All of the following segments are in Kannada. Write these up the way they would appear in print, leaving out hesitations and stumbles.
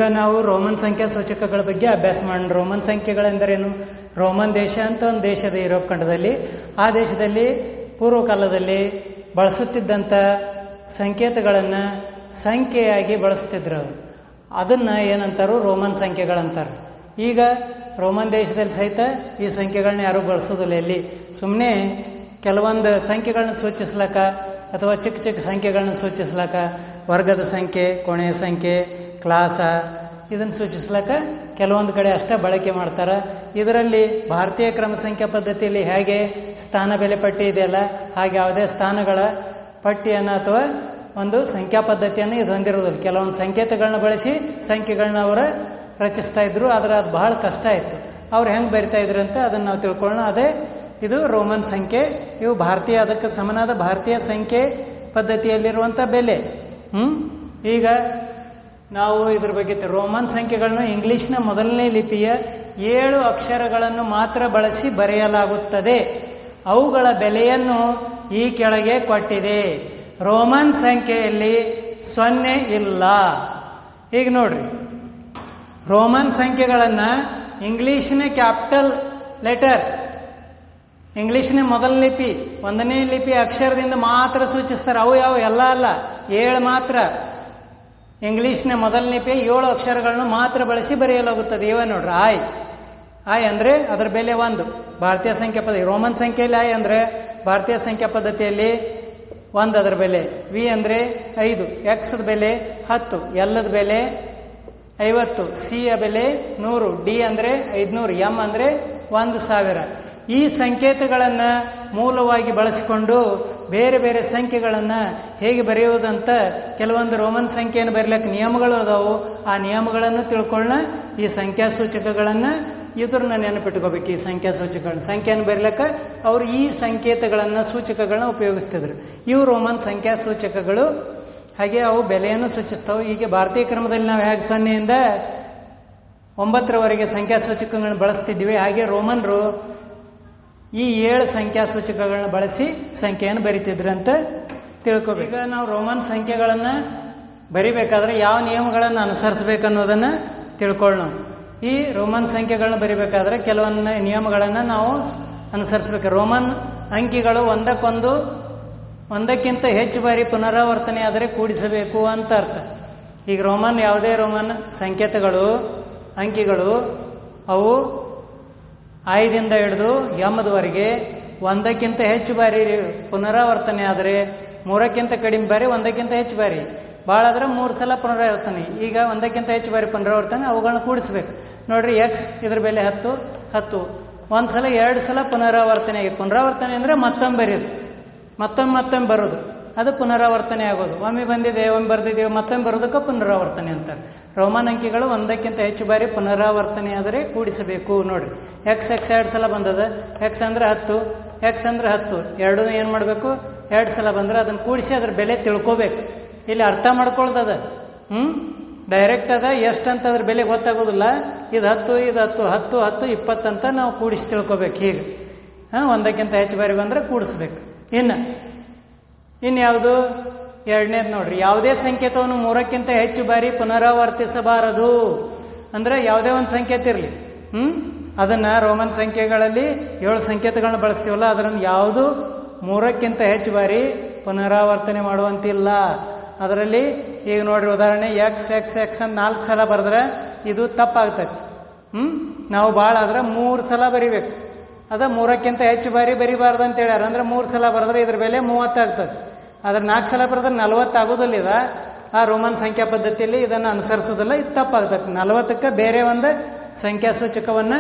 ಈಗ ನಾವು ರೋಮನ್ ಸಂಖ್ಯಾ ಸೂಚಕಗಳ ಬಗ್ಗೆ ಅಭ್ಯಾಸ ಮಾಡೋಣ. ರೋಮನ್ ಸಂಖ್ಯೆಗಳೆಂದರೇನು? ರೋಮನ್ ದೇಶ ಅಂತ ಒಂದು ದೇಶದ ಯುರೋಪ್ ಖಂಡದಲ್ಲಿ, ಆ ದೇಶದಲ್ಲಿ ಪೂರ್ವಕಾಲದಲ್ಲಿ ಬಳಸುತ್ತಿದ್ದಂಥ ಸಂಕೇತಗಳನ್ನ ಸಂಖ್ಯೆಯಾಗಿ ಬಳಸ್ತಿದ್ರು ಅವರು. ಅದನ್ನ ಏನಂತಾರು? ರೋಮನ್ ಸಂಖ್ಯೆಗಳಂತಾರೆ. ಈಗ ರೋಮನ್ ದೇಶದಲ್ಲಿ ಸಹಿತ ಈ ಸಂಖ್ಯೆಗಳನ್ನ ಯಾರು ಬಳಸೋದಿಲ್ಲ. ಎಲ್ಲಿ ಸುಮ್ಮನೆ ಕೆಲವೊಂದು ಸಂಖ್ಯೆಗಳನ್ನ ಸೂಚಿಸ್ಲಕ್ಕ ಅಥವಾ ಚಿಕ್ಕ ಚಿಕ್ಕ ಸಂಖ್ಯೆಗಳನ್ನ ಸೂಚಿಸ್ಲಕ್ಕ ವರ್ಗದ ಸಂಖ್ಯೆ, ಕೋಣೆಯ ಸಂಖ್ಯೆ, ಕ್ಲಾಸ ಇದನ್ನು ಸೂಚಿಸ್ಲಕ್ಕ ಕೆಲವೊಂದು ಕಡೆ ಅಷ್ಟೇ ಬಳಕೆ ಮಾಡ್ತಾರೆ. ಇದರಲ್ಲಿ ಭಾರತೀಯ ಕ್ರಮ ಸಂಖ್ಯಾ ಪದ್ಧತಿಯಲ್ಲಿ ಹೇಗೆ ಸ್ಥಾನ ಬೆಲೆ ಪಟ್ಟಿ ಇದೆಯಲ್ಲ, ಹಾಗೆ ಯಾವುದೇ ಸ್ಥಾನಗಳ ಪಟ್ಟಿಯನ್ನು ಅಥವಾ ಒಂದು ಸಂಖ್ಯಾ ಪದ್ಧತಿಯನ್ನು ಇದು ಹೊಂದಿರುವುದಿಲ್ಲ. ಕೆಲವೊಂದು ಸಂಕೇತಗಳನ್ನ ಬಳಸಿ ಸಂಖ್ಯೆಗಳನ್ನ ಅವರು ರಚಿಸ್ತಾ ಇದ್ರು. ಆದರೆ ಅದು ಬಹಳ ಕಷ್ಟ ಇತ್ತು. ಅವ್ರು ಹೆಂಗೆ ಬರಿತಾ ಇದ್ರು ಅಂತ ಅದನ್ನು ನಾವು ತಿಳ್ಕೊಳ್ಳೋಣ. ಅದೇ ಇದು ರೋಮನ್ ಸಂಖ್ಯೆ. ಇವು ಭಾರತೀಯ, ಅದಕ್ಕೆ ಸಮನಾದ ಭಾರತೀಯ ಸಂಖ್ಯೆ ಪದ್ಧತಿಯಲ್ಲಿರುವಂಥ ಬೆಲೆ. ಈಗ ನಾವು ಇದ್ರ ಬಗ್ಗೆ ರೋಮನ್ ಸಂಖ್ಯೆಗಳನ್ನು ಇಂಗ್ಲಿಷ್ನ ಮೊದಲನೇ ಲಿಪಿಯ 7 ಅಕ್ಷರಗಳನ್ನು ಮಾತ್ರ ಬಳಸಿ ಬರೆಯಲಾಗುತ್ತದೆ. ಅವುಗಳ ಬೆಲೆಯನ್ನು ಈ ಕೆಳಗೆ ಕೊಟ್ಟಿದೆ. ರೋಮನ್ ಸಂಖ್ಯೆಯಲ್ಲಿ 0 ಇಲ್ಲ. ಈಗ ನೋಡ್ರಿ, ರೋಮನ್ ಸಂಖ್ಯೆಗಳನ್ನ ಇಂಗ್ಲಿಷ್ನ ಕ್ಯಾಪಿಟಲ್ ಲೆಟರ್, ಇಂಗ್ಲಿಷ್ನ ಮೊದಲ ಲಿಪಿ 1ನೇ ಲಿಪಿ ಅಕ್ಷರದಿಂದ ಮಾತ್ರ ಸೂಚಿಸ್ತಾರೆ. ಅವು ಯಾವ ಎಲ್ಲ ಅಲ್ಲ, 7 ಮಾತ್ರ. ಇಂಗ್ಲಿಷ್ನ ಮೊದಲ ಲಿಪಿ 7 ಅಕ್ಷರಗಳನ್ನು ಮಾತ್ರ ಬಳಸಿ ಬರೆಯಲಾಗುತ್ತದೆ. ಇವ ನೋಡ್ರಿ, ಆಯ್ ಅಂದ್ರೆ ಅದರ ಬೆಲೆ 1 ಭಾರತೀಯ ಸಂಖ್ಯಾ ಪದ್ಧತಿ. ರೋಮನ್ ಸಂಖ್ಯೆಯಲ್ಲಿ ಆಯ್ ಅಂದ್ರೆ ಭಾರತೀಯ ಸಂಖ್ಯಾ ಪದ್ಧತಿಯಲ್ಲಿ 1 ಅದರ ಬೆಲೆ. ವಿ ಅಂದ್ರೆ 5, ಎಕ್ಸ್ ಬೆಲೆ 10, ಎಲ್ಲದ ಬೆಲೆ 50, ಸಿ ಯ ಬೆಲೆ 100, ಡಿ ಅಂದ್ರೆ 500, ಎಂ ಅಂದ್ರೆ 1000. ಈ ಸಂಕೇತಗಳನ್ನ ಮೂಲವಾಗಿ ಬಳಸಿಕೊಂಡು ಬೇರೆ ಬೇರೆ ಸಂಖ್ಯೆಗಳನ್ನ ಹೇಗೆ ಬರೆಯುವುದಂತ ಕೆಲವೊಂದು ರೋಮನ್ ಸಂಖ್ಯೆಯನ್ನು ಬರೀಲಿಕ್ಕೆ ನಿಯಮಗಳು ಅದಾವು. ಆ ನಿಯಮಗಳನ್ನು ತಿಳ್ಕೊಳ್ಳ ಈ ಸಂಖ್ಯಾ ಸೂಚಕಗಳನ್ನ ಇದ್ರನ್ನ ನೆನಪಿಟ್ಕೋಬೇಕು. ಈ ಸಂಖ್ಯಾ ಸೂಚಕಗಳನ್ನ ಸಂಖ್ಯೆಯನ್ನು ಬರೀಲಿಕ್ಕೆ ಅವರು ಈ ಸಂಕೇತಗಳನ್ನ ಸೂಚಕಗಳನ್ನ ಉಪಯೋಗಿಸ್ತಿದ್ರು. ಇವು ರೋಮನ್ ಸಂಖ್ಯಾ ಸೂಚಕಗಳು. ಹಾಗೆ ಅವು ಬೆಲೆಯನ್ನು ಸೂಚಿಸ್ತಾವೆ. ಈಗ ಭಾರತೀಯ ಕ್ರಮದಲ್ಲಿ ನಾವು ಹೇಗೆ 0ಯಿಂದ 9ರವರೆಗೆ ಸಂಖ್ಯಾ ಸೂಚಕಗಳನ್ನ ಬಳಸ್ತಿದ್ವಿ, ಹಾಗೆ ರೋಮನ್ರು ಈ 7 ಸಂಖ್ಯಾ ಸೂಚಕಗಳನ್ನ ಬಳಸಿ ಸಂಖ್ಯೆಯನ್ನು ಬರಿತಿದ್ರು ಅಂತ ತಿಳ್ಕೊಬೇಕು. ಈಗ ನಾವು ರೋಮನ್ ಸಂಖ್ಯೆಗಳನ್ನ ಬರಿಬೇಕಾದ್ರೆ ಯಾವ ನಿಯಮಗಳನ್ನು ಅನುಸರಿಸಬೇಕನ್ನೋದನ್ನ ತಿಳ್ಕೊಳ್ಳೋಣ. ಈ ರೋಮನ್ ಸಂಖ್ಯೆಗಳನ್ನ ಬರಿಬೇಕಾದ್ರೆ ಕೆಲವೊಂದು ನಿಯಮಗಳನ್ನ ನಾವು ಅನುಸರಿಸಬೇಕು. ರೋಮನ್ ಅಂಕಿಗಳು ಒಂದಕ್ಕಿಂತ ಹೆಚ್ಚು ಬಾರಿ ಪುನರಾವರ್ತನೆ ಆದರೆ ಕೂಡಿಸಬೇಕು ಅಂತ ಅರ್ಥ. ಈಗ ಯಾವುದೇ ರೋಮನ್ ಸಂಕೇತಗಳು, ಅಂಕಿಗಳು ಅವು 5ದಿಂದ ಹಿಡಿದು ಎಂದವರೆಗೆ 1ಕ್ಕಿಂತ ಹೆಚ್ಚು ಬಾರಿ ಪುನರಾವರ್ತನೆ ಆದರೆ 3ಕ್ಕಿಂತ ಕಡಿಮೆ ಬಾರಿ 1ಕ್ಕಿಂತ ಹೆಚ್ಚು ಬಾರಿ, ಭಾಳ ಆದ್ರೆ 3 ಸಲ ಪುನರಾವರ್ತನೆ. ಈಗ 1ಕ್ಕಿಂತ ಹೆಚ್ಚು ಬಾರಿ ಪುನರಾವರ್ತನೆ, ಅವುಗಳನ್ನ ಕೂಡಿಸ್ಬೇಕು. ನೋಡ್ರಿ, ಎಕ್ಸ್ ಇದ್ರ ಬೆಲೆ 10, ಒಂದ್ಸಲ 2 ಸಲ ಪುನರಾವರ್ತನೆ ಆಗಿದೆ. ಪುನರಾವರ್ತನೆ ಅಂದ್ರೆ ಮತ್ತೊಮ್ಮೆ ಬರೆಯೋದು, ಮತ್ತೊಮ್ಮೆ ಬರೋದು, ಅದು ಪುನರಾವರ್ತನೆ ಆಗೋದು. ಒಮ್ಮೆ ಬಂದಿದೆ, ಒಮ್ಮೆ ಬರ್ದಿದ್ದೇವೆ, ಮತ್ತೊಮ್ಮೆ ಬರೋದಕ್ಕೆ ಪುನರಾವರ್ತನೆ ಅಂತಾರೆ. ರೋಮನ್ ಅಂಕಿಗಳು 1ಕ್ಕಿಂತ ಹೆಚ್ಚು ಬಾರಿ ಪುನರಾವರ್ತನೆ ಆದರೆ ಕೂಡಿಸಬೇಕು. ನೋಡ್ರಿ, ಎಕ್ಸ್ 2 ಸಲ ಬಂದದ, ಎಕ್ಸ್ ಅಂದ್ರೆ 10, ಎಕ್ಸ್ ಅಂದ್ರೆ 10, ಎರಡು ಏನ್ ಮಾಡ್ಬೇಕು? 2 ಸಲ ಬಂದ್ರೆ ಅದನ್ನ ಕೂಡಿಸಿ ಅದ್ರ ಬೆಲೆ ತಿಳ್ಕೋಬೇಕು. ಇಲ್ಲಿ ಅರ್ಥ ಮಾಡ್ಕೊಳ್ತದ, ಡೈರೆಕ್ಟ್ ಅದ ಎಷ್ಟಂತ ಅದ್ರ ಬೆಲೆ ಗೊತ್ತಾಗೋದಿಲ್ಲ. ಇದು 10, ಇದು 10, 10, 20 ಅಂತ ನಾವು ಕೂಡಿಸಿ ತಿಳ್ಕೊಬೇಕು. ಹೀಗೆ 1ಕ್ಕಿಂತ ಹೆಚ್ಚು ಬಾರಿ ಬಂದ್ರೆ ಕೂಡಿಸ್ಬೇಕು. ಇನ್ಯಾವುದು? 2ನೇದು ನೋಡ್ರಿ, ಯಾವುದೇ ಸಂಕೇತವನ್ನು 3ಕ್ಕಿಂತ ಹೆಚ್ಚು ಬಾರಿ ಪುನರಾವರ್ತಿಸಬಾರದು. ಅಂದ್ರೆ ಯಾವುದೇ ಒಂದು ಸಂಕೇತ ಇರಲಿ, ಅದನ್ನ ರೋಮನ್ ಸಂಖ್ಯೆಗಳಲ್ಲಿ 7 ಸಂಕೇತಗಳನ್ನ ಬಳಸ್ತೀವಲ್ಲ, ಅದರಲ್ಲಿ ಯಾವುದು 3ಕ್ಕಿಂತ ಹೆಚ್ಚು ಬಾರಿ ಪುನರಾವರ್ತನೆ ಮಾಡುವಂತಿಲ್ಲ. ಅದರಲ್ಲಿ ಈಗ ನೋಡ್ರಿ, ಉದಾಹರಣೆ ಎಕ್ಸ್ ಎಕ್ಸ್ ಎಕ್ಸ್ ಅಂತ 4 ಸಲ ಬರೆದ್ರೆ ಇದು ತಪ್ಪಾಗ್ತೈತಿ. ನಾವು ಭಾಳ ಆದ್ರೆ 3 ಸಲ ಬರಿಬೇಕು. ಅದ 3ಕ್ಕಿಂತ ಹೆಚ್ಚು ಬಾರಿ ಬರಿಬಾರ್ದು ಅಂತ ಹೇಳ್ಯಾರ. ಅಂದ್ರೆ 3 ಸಲ ಬರೆದ್ರೆ ಇದ್ರ ಬೆಲೆ 30 ಆಗ್ತದೆ. ಆದ್ರೆ 4 ಸಲ ಬರೆದ್ರೆ 40 ಆಗೋದಿಲ್ಲ. ಇದ ಆ ರೋಮನ್ ಸಂಖ್ಯಾ ಪದ್ಧತಿಯಲ್ಲಿ ಇದನ್ನು ಅನುಸರಿಸೋದಿಲ್ಲ, ಇದು ತಪ್ಪಾಗ್ತದೆ. 40ಕ್ಕೆ ಬೇರೆ ಒಂದು ಸಂಖ್ಯಾ ಸೂಚಕವನ್ನ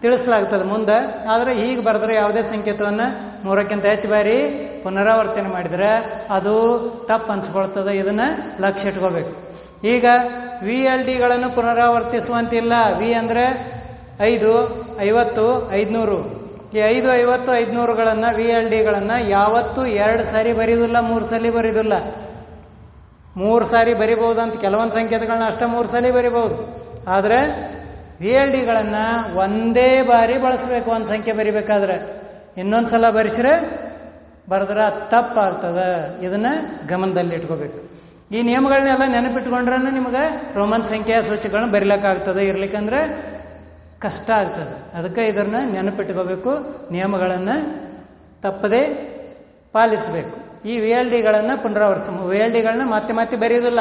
ತಿಳಿಸಲಾಗ್ತದೆ ಮುಂದೆ. ಆದ್ರೆ ಹೀಗೆ ಬರೆದ್ರೆ ಯಾವುದೇ ಸಂಕೇತವನ್ನ 3ಕ್ಕಿಂತ ಹೆಚ್ಚು ಬಾರಿ ಪುನರಾವರ್ತನೆ ಮಾಡಿದ್ರೆ ಅದು ತಪ್ಪು ಅನ್ಸ್ಕೊಳ್ತದೆ. ಇದನ್ನ ಲಕ್ಷ್ಯ ಇಟ್ಕೋಬೇಕು. ಈಗ VLDಗಳನ್ನು ಪುನರಾವರ್ತಿಸುವಂತಿಲ್ಲ. ವಿ ಅಂದ್ರೆ 5, 50, 500. ಈ 5, 50, 500ಗಳನ್ನ VLDಗಳನ್ನ ಯಾವತ್ತೂ 2 ಸಾರಿ ಬರೀದಿಲ್ಲ, 3 ಸಲ ಬರೀದಿಲ್ಲ. 3 ಸಾರಿ ಬರಿಬಹುದು ಅಂತ ಕೆಲವೊಂದು ಸಂಕೇತಗಳನ್ನ ಅಷ್ಟ 3 ಸಲ ಬರಿಬಹುದು. ಆದ್ರೆ VLDಗಳನ್ನ ಒಂದೇ ಬಾರಿ ಬಳಸಬೇಕು. ಒಂದು ಸಂಖ್ಯೆ ಬರಿಬೇಕಾದ್ರೆ ಇನ್ನೊಂದ್ಸಲ ಬರೆದ್ರೆ ತಪ್ಪಾಗ್ತದ. ಇದನ್ನ ಗಮನದಲ್ಲಿ ಇಟ್ಕೋಬೇಕು. ಈ ನಿಯಮಗಳನ್ನೆಲ್ಲ ನೆನಪಿಟ್ಕೊಂಡ್ರೆ ನಿಮಗೆ ರೋಮನ್ ಸಂಖ್ಯೆಯ ಸೂಚಕಗಳನ್ನ ಬರೀಲಿಕ್ಕಾಗ್ತದೆ. ಇರ್ಲಿಕ್ಕಂದ್ರೆ ಕಷ್ಟ ಆಗ್ತದೆ. ಅದಕ್ಕೆ ಇದನ್ನ ನೆನಪಿಟ್ಕೋಬೇಕು. ನಿಯಮಗಳನ್ನು ತಪ್ಪದೆ ಪಾಲಿಸಬೇಕು. ಈ VLDಗಳನ್ನು ಪುನರಾವರ್ತ VLDಗಳನ್ನ ಮತ್ತೆ ಮತ್ತೆ ಬರೆಯುವುದಿಲ್ಲ.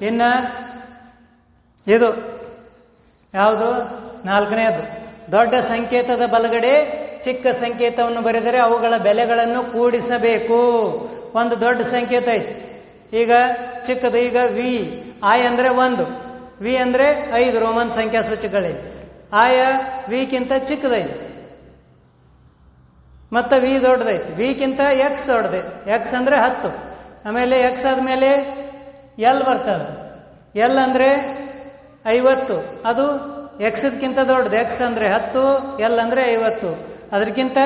ಇನ್ನು ಇದು ಯಾವುದು? 4ನೇದು, ದೊಡ್ಡ ಸಂಕೇತದ ಬಲಗಡೆ ಚಿಕ್ಕ ಸಂಕೇತವನ್ನು ಬರೆದರೆ ಅವುಗಳ ಬೆಲೆಗಳನ್ನು ಕೂಡಿಸಬೇಕು. ಒಂದು ದೊಡ್ಡ ಸಂಕೇತ ಐತಿ, ಈಗ ಚಿಕ್ಕದು. ಈಗ ವಿ, ಆಯ್ ಅಂದ್ರೆ 1, ವಿ ಅಂದ್ರೆ 5 ರೋಮನ್ ಸಂಖ್ಯಾ ಸೂಚಕಗಳಿವೆ. ಆಯ ವಿಕ್ಕಿಂತ ಚಿಕ್ಕದೈತಿ, ಮತ್ತೆ ವಿ ದೊಡ್ಡದೈತಿ. ವಿಕ್ಕಿಂತ ಎಕ್ಸ್ ದೊಡ್ಡದೈತಿ, ಎಕ್ಸ್ ಅಂದ್ರೆ 10. ಆಮೇಲೆ ಎಕ್ಸ್ ಆದ್ಮೇಲೆ ಎಲ್ ಬರ್ತದೆ. ಎಲ್ ಅಂದ್ರೆ 50, ಅದು ಎಕ್ಸ್ಗಿಂತ ದೊಡ್ಡದು. ಎಕ್ಸ್ ಅಂದ್ರೆ 10, ಎಲ್ ಅಂದ್ರೆ 50. ಅದಕ್ಕಿಂತ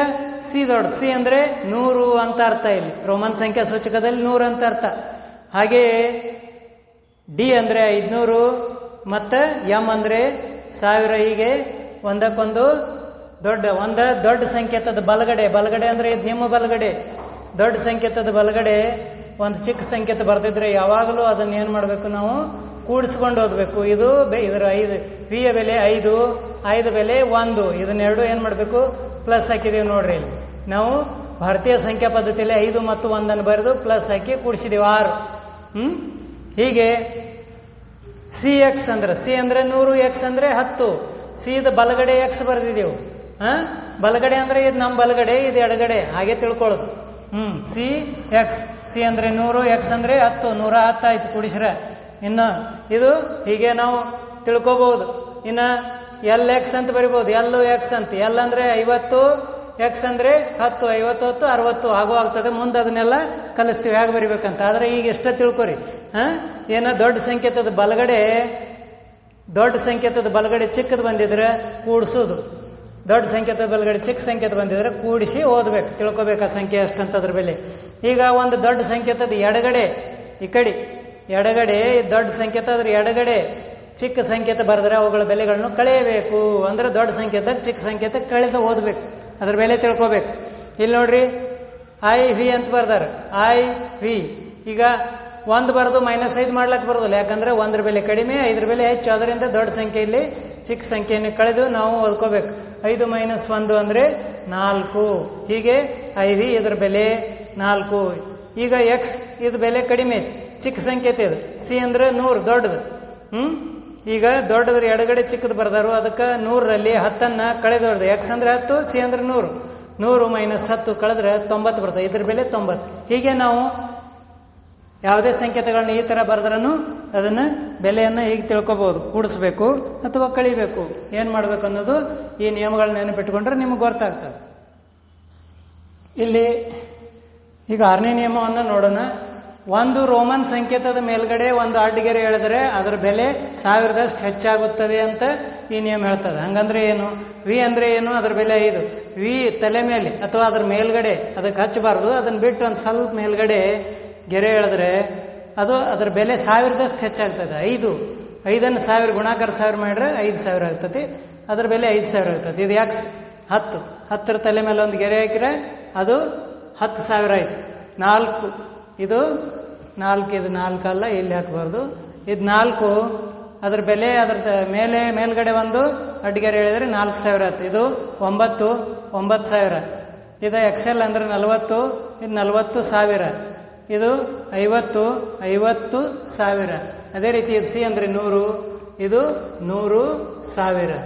ಸಿ ದೊಡ್ಡದು. ಸಿ ಅಂದ್ರೆ 100 ಅಂತ ಅರ್ಥ. ಇಲ್ಲಿ ರೋಮನ್ ಸಂಖ್ಯಾ ಸೂಚಕದಲ್ಲಿ 100 ಅಂತ ಅರ್ಥ. ಹಾಗೆಯೇ ಡಿ ಅಂದ್ರೆ 500, ಮತ್ತೆ ಎಂ ಅಂದ್ರೆ 1000. ಹೀಗೆ ಒಂದಕ್ಕೊಂದು ದೊಡ್ಡ ಸಂಕೇತದ ಬಲಗಡೆ ಅಂದ್ರೆ ಇದು ನಿಮ್ಮ ಬಲಗಡೆ. ದೊಡ್ಡ ಸಂಕೇತದ ಬಲಗಡೆ ಒಂದು ಚಿಕ್ಕ ಸಂಕೇತ ಬರ್ತಿದ್ರೆ ಯಾವಾಗಲೂ ಅದನ್ನ ಏನ್ ಮಾಡ್ಬೇಕು? ನಾವು ಕೂಡಿಸ್ಕೊಂಡು ಓದ್ಬೇಕು. ಇದು ಇದರ 5 ವಿ ಯ ಬೆಲೆ 5, 5 ಬೆಲೆ 1. ಇದನ್ನೆರಡು ಏನ್ ಮಾಡ್ಬೇಕು? ಪ್ಲಸ್ ಹಾಕಿದೀವಿ ನೋಡ್ರಿ. ಇಲ್ಲಿ ನಾವು ಭಾರತೀಯ ಸಂಖ್ಯಾ ಪದ್ಧತಿಯಲ್ಲಿ 5 ಮತ್ತು 1 ಬರೆದು ಪ್ಲಸ್ ಹಾಕಿ ಕೂಡಿಸಿದೀವಿ 6. ಹೀಗೆ ಸಿ ಎಕ್ಸ್ ಅಂದ್ರೆ, ಸಿ ಅಂದ್ರೆ 100, ಎಕ್ಸ್ ಅಂದ್ರೆ 10. ಸಿ ದ ಬಲಗಡೆ ಎಕ್ಸ್ ಬರೆದಿದೆವು. ಬಲಗಡೆ ಅಂದ್ರೆ ಇದು ನಮ್ಮ ಬಲಗಡೆ, ಇದು ಎಡಗಡೆ. ಹಾಗೆ ತಿಳ್ಕೊಳ್ಳೋದು. ಸಿ ಎಕ್ಸ್, ಸಿ ಅಂದ್ರೆ 100, ಎಕ್ಸ್ ಅಂದ್ರೆ 10, 110 ಆಯ್ತು ಕೂಡಿಸ್ರೆ. ಇನ್ನು ಇದು ಹೀಗೆ ನಾವು ತಿಳ್ಕೋಬಹುದು. ಇನ್ನ ಎಲ್ ಎಕ್ಸ್ ಅಂತ ಬರಿಬಹುದು, ಎಲ್ಲು ಎಕ್ಸ್ ಅಂತ. ಎಲ್ ಅಂದ್ರೆ 50, ಎಕ್ಸ್ ಅಂದ್ರೆ 10, 50, 10, 60 ಆಗೋ ಆಗ್ತದೆ. ಮುಂದೆ ಅದನ್ನೆಲ್ಲ ಕಲಿಸ್ತೀವಿ ಹೇಗೆ ಬರಿಬೇಕಂತ. ಆದ್ರೆ ಈಗ ಇಷ್ಟ ತಿಳ್ಕೊರಿ. ಏನ ದೊಡ್ಡ ಸಂಕೇತದ ಬಲಗಡೆ ಚಿಕ್ಕದು ಬಂದಿದ್ರೆ ಕೂಡಿಸೋದು, ದೊಡ್ಡ ಸಂಕೇತದ ಬಲಗಡೆ ಚಿಕ್ಕ ಸಂಕೇತ ಬಂದಿದ್ರೆ ಕೂಡಿಸಿ ಓದ್ಬೇಕು, ತಿಳ್ಕೊಬೇಕು ಆ ಸಂಖ್ಯೆ ಎಷ್ಟಂತ ಅದ್ರ ಬೆಲೆ. ಈಗ ಒಂದು ದೊಡ್ಡ ಸಂಕೇತದ ಎಡಗಡೆ, ಈ ಕಡೆ ಎಡಗಡೆ ದೊಡ್ಡ ಸಂಕೇತ ಅದ್ರ ಎಡಗಡೆ ಚಿಕ್ಕ ಸಂಕೇತ ಬರೆದ್ರೆ ಅವುಗಳ ಬೆಲೆಗಳನ್ನು ಕಳೆಯಬೇಕು. ಅಂದ್ರೆ ದೊಡ್ಡ ಸಂಕೇತ ಚಿಕ್ಕ ಸಂಕೇತ ಕಳೆದು ಓದ್ಬೇಕು, ಅದ್ರ ಬೆಲೆ ತಿಳ್ಕೋಬೇಕು. ಇಲ್ಲಿ ನೋಡ್ರಿ, ಐ ವಿ ಅಂತ ಬರ್ದಾರ. ಐ ವಿ ಈಗ 1 ಬರೆದು -5 ಮಾಡ್ಲಕ್ ಬರೋದಿಲ್ಲ. ಯಾಕಂದ್ರೆ 1 ಬೆಲೆ ಕಡಿಮೆ, 5 ಬೆಲೆ ಹೆಚ್ಚು. ಅದರಿಂದ ದೊಡ್ಡ ಸಂಖ್ಯೆಯಲ್ಲಿ ಚಿಕ್ಕ ಸಂಖ್ಯೆಯನ್ನು ಕಳೆದು ನಾವು ಓದ್ಕೋಬೇಕು. 5 - 1 ಅಂದ್ರೆ 4. ಹೀಗೆ ಐ ವಿ ಇದ್ರ ಬೆಲೆ 4. ಈಗ ಎಕ್ಸ್ ಇದು ಬೆಲೆ ಕಡಿಮೆ, ಚಿಕ್ಕ ಸಂಕೇತ ಇದು. ಸಿ ಅಂದ್ರೆ 100 ದೊಡ್ಡದು. ಈಗ ದೊಡ್ಡದ್ರ ಎಡಗಡೆ ಚಿಕ್ಕದು ಬರ್ದಾರು. ಅದಕ್ಕೆ 100ರಲ್ಲಿ 10ನ್ನ ಕಳೆದೊಡ್ದು. ಎಕ್ಸ್ ಅಂದ್ರೆ 10, ಸಿ ಅಂದ್ರೆ 100. 100 - 10 ಕಳೆದ್ರೆ 90 ಬರ್ತದೆ. ಇದ್ರ ಬೆಲೆ 90. ಹೀಗೆ ನಾವು ಯಾವುದೇ ಸಂಕೇತಗಳನ್ನ ಈ ತರ ಬರೆದ್ರೂ ಅದನ್ನ ಬೆಲೆಯನ್ನ ಹೀಗೆ ತಿಳ್ಕೋಬಹುದು. ಕೂಡಿಸ್ಬೇಕು ಅಥವಾ ಕಳಿಬೇಕು, ಏನ್ ಮಾಡ್ಬೇಕು ಅನ್ನೋದು ಈ ನಿಯಮಗಳನ್ನ ನೆನಪಿಟ್ಕೊಂಡ್ರೆ ನಿಮ್ಗೆ ಗೊತ್ತಾಗ್ತದೆ. ಇಲ್ಲಿ ಈಗ 6ನೇ ನಿಯಮವನ್ನ ನೋಡೋಣ. ಒಂದು ರೋಮನ್ ಸಂಕೇತದ ಮೇಲ್ಗಡೆ ಒಂದು ಅಡ್ಡಗೆರೆ ಎಳೆದರೆ ಅದರ ಬೆಲೆ 1000ದಷ್ಟು ಹೆಚ್ಚಾಗುತ್ತದೆ ಅಂತ ಈ ನಿಯಮ ಹೇಳ್ತದೆ. ಹಂಗಂದ್ರೆ ಏನು? ವಿ ಅಂದ್ರೆ ಏನು? ಅದರ ಬೆಲೆ 5. ವಿ ತಲೆ ಮೇಲೆ ಅಥವಾ ಅದ್ರ ಮೇಲ್ಗಡೆ ಅದಕ್ಕೆ ಹಚ್ಚಬಾರ್ದು. ಅದನ್ನ ಬಿಟ್ಟು ಒಂದು ಸ್ವಲ್ಪ ಮೇಲ್ಗಡೆ ಗೆರೆ ಎಳೆದ್ರೆ ಅದು ಅದರ ಬೆಲೆ 1000ದಷ್ಟು ಹೆಚ್ಚಾಗ್ತದೆ. 5ನ್ನು 1000 ಗುಣಾಕಾರ 1000 ಮಾಡಿದ್ರೆ 5000 ಆಗ್ತದೆ. ಅದರ ಬೆಲೆ 5000 ಆಗ್ತದೆ. ಇದು ಯಾಕೆ? 10ರ ತಲೆ ಮೇಲೆ ಒಂದು ಗೆರೆ ಹಾಕಿದ್ರೆ ಅದು 10,000 ಆಯ್ತು. 4 ಇದು 4, ಇದು 4 ಅಲ್ಲ, ಇಲ್ಲಿ ಹಾಕಬಾರ್ದು. ಇದು 4, ಅದ್ರ ಬೆಲೆ ಅದ್ರ ಮೇಲ್ಗಡೆ ಒಂದು ಅಡ್ಗೆರೆ ಹೇಳಿದ್ರೆ 4000 ಆಯ್ತು. ಇದು 9,000. ಇದು ಎಕ್ಸೆಲ್ ಅಂದ್ರೆ 40, ಇದು 40,000. ಇದು 50,000. ಅದೇ ರೀತಿ ಇದು ಸಿ ಅಂದ್ರೆ 100, ಇದು 100,000.